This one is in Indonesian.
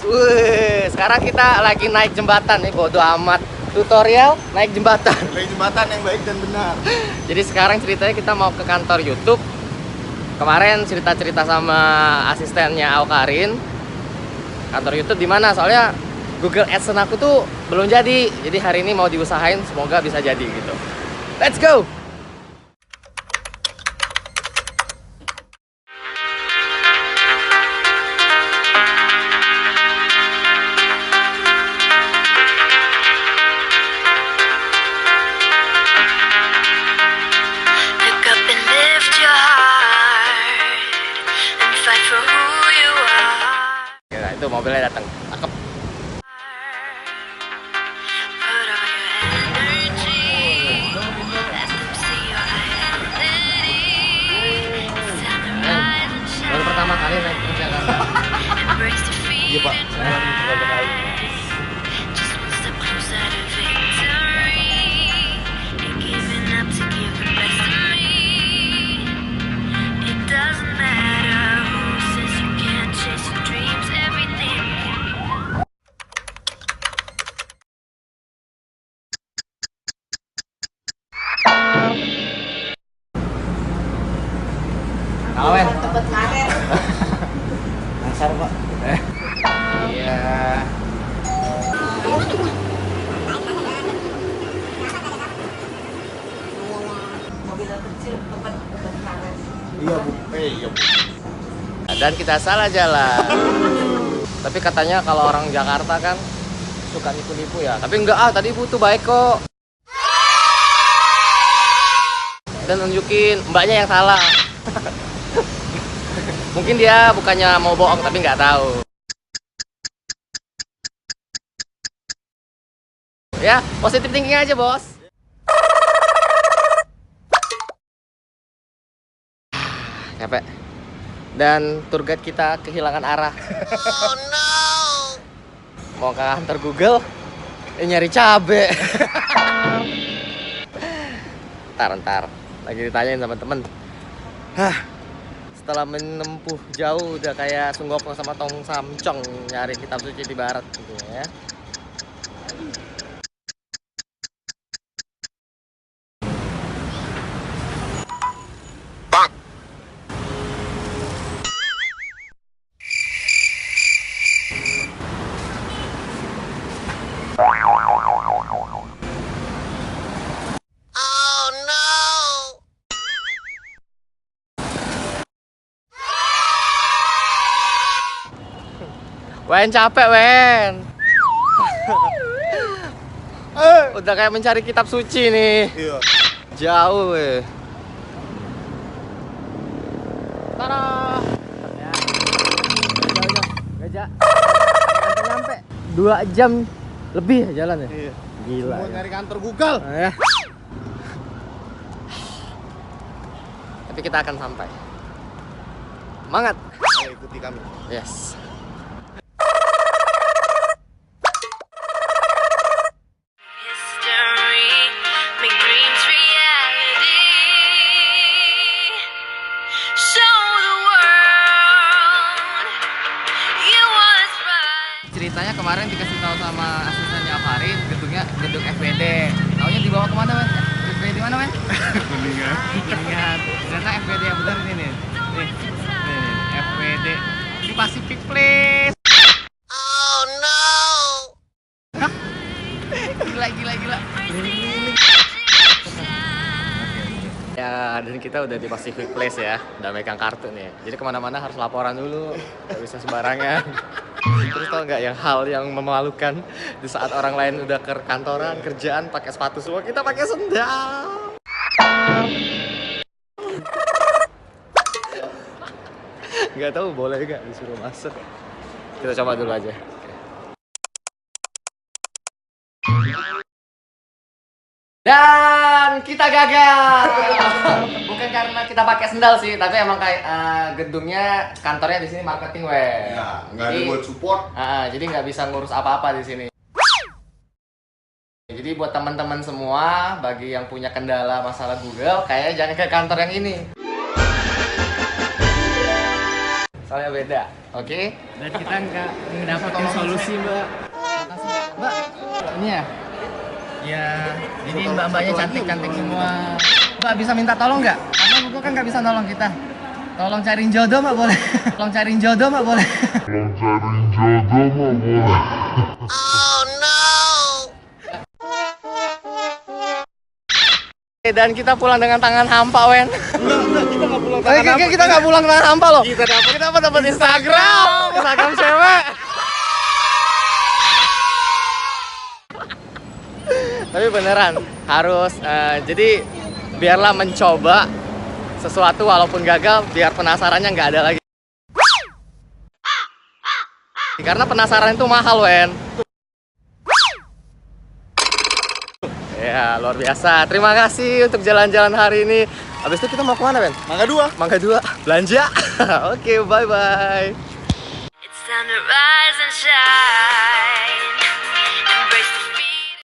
Wih, sekarang kita lagi naik jembatan nih, bodo amat. Tutorial naik jembatan. Naik jembatan yang baik dan benar. Jadi sekarang ceritanya kita mau ke kantor YouTube. Kemarin cerita-cerita sama asistennya Aukarin. Kantor YouTube di mana? Soalnya Google AdSense aku tuh belum jadi. Jadi hari ini mau diusahain, semoga bisa jadi gitu. Let's go. Itu mobilnya datang. Cakep. Baru pertama kali naik ke Jakarta. Iya Pak. Berapa kali? Kawen. Tebet karet. Dasar Pak. Iya. Mobil kecil tebet karet. Iya Bu. Iya Bu. Dan kita salah jalan. Tapi katanya kalau orang Jakarta kan suka nipu-nipu ya. Tapi enggak tadi Ibu tuh baik kok. Dan nunjukin mbaknya yang salah. Mungkin dia bukannya mau bohong tapi nggak tahu. Ya, positif thinking aja, Bos. Capek. Dan tour guide kita kehilangan arah. Oh no. Mau ke kantor Google, nyari cabe. Ntar. Lagi ditanyain sama temen. Setelah menempuh jauh udah kayak Sunggokno sama Tong Samcong nyari kitab suci di barat gitu ya. Wen capek Wen. Udah kayak mencari kitab suci nih. Iya. Jauh weh. Tara. Ya. Jauh. Gajah. Nyampe. 2 jam lebih jalan ya. Iya. Gila. Mau Ya. nyari kantor Google. Ya. Tapi kita akan sampai. Semangat. Ayo ikuti kami. Yes. Ceritanya kemarin dikasih tahu sama asistennya Aukarin, gedung FBD. Taunya dibawa kemana men? FBD mana men? Kuningan. Kuningan. Ternyata FBD yang benar ini nih. Nih, FBD di Pacific Place. Oh no. Gila. Ya, dan kita udah di Pacific Place ya, udah megang kartu nih. Jadi kemana-mana harus laporan dulu, nggak bisa sembarangan. Terus tau nggak yang hal yang memalukan di saat orang lain udah ke kantoran, kerjaan pakai sepatu semua, kita pakai sendal. Nggak tahu boleh nggak disuruh masuk. Kita coba dulu aja. Dan kita gagal. Bukan karena kita pakai sendal sih, tapi emang kayak gedungnya kantornya di sini marketing weh. Ya, nggak ada buat support. Jadi nggak bisa ngurus apa-apa di sini. Jadi buat teman-teman semua, bagi yang punya kendala masalah Google, kayaknya jangan ke kantor yang ini. soalnya beda. Oke? Dan kita nggak mendapatkan solusi, Mbak. Makasih, Mbak. Ini ya? Ya, jadi mbak-mbaknya cantik-cantik semua. Mbak bisa minta tolong nggak? Karena Google kan nggak bisa nolong kita. Tolong cariin jodoh, Mbak, boleh? Tolong cariin jodoh, Mbak, boleh? Dan kita pulang dengan tangan hampa, Wen. Enggak, kita nggak pulang tangan hampa. Kita nggak pulang tangan hampa loh. Kita dapat Instagram cewek. Tapi beneran harus jadi biarlah mencoba sesuatu walaupun gagal, biar penasarannya nggak ada lagi. Karena penasaran itu mahal, Wen. Ya, luar biasa. Terima kasih untuk jalan-jalan hari ini. Habis itu kita mau kemana, Ben? Mangga 2. Belanja. Oke, bye-bye. It's time to rise and shine.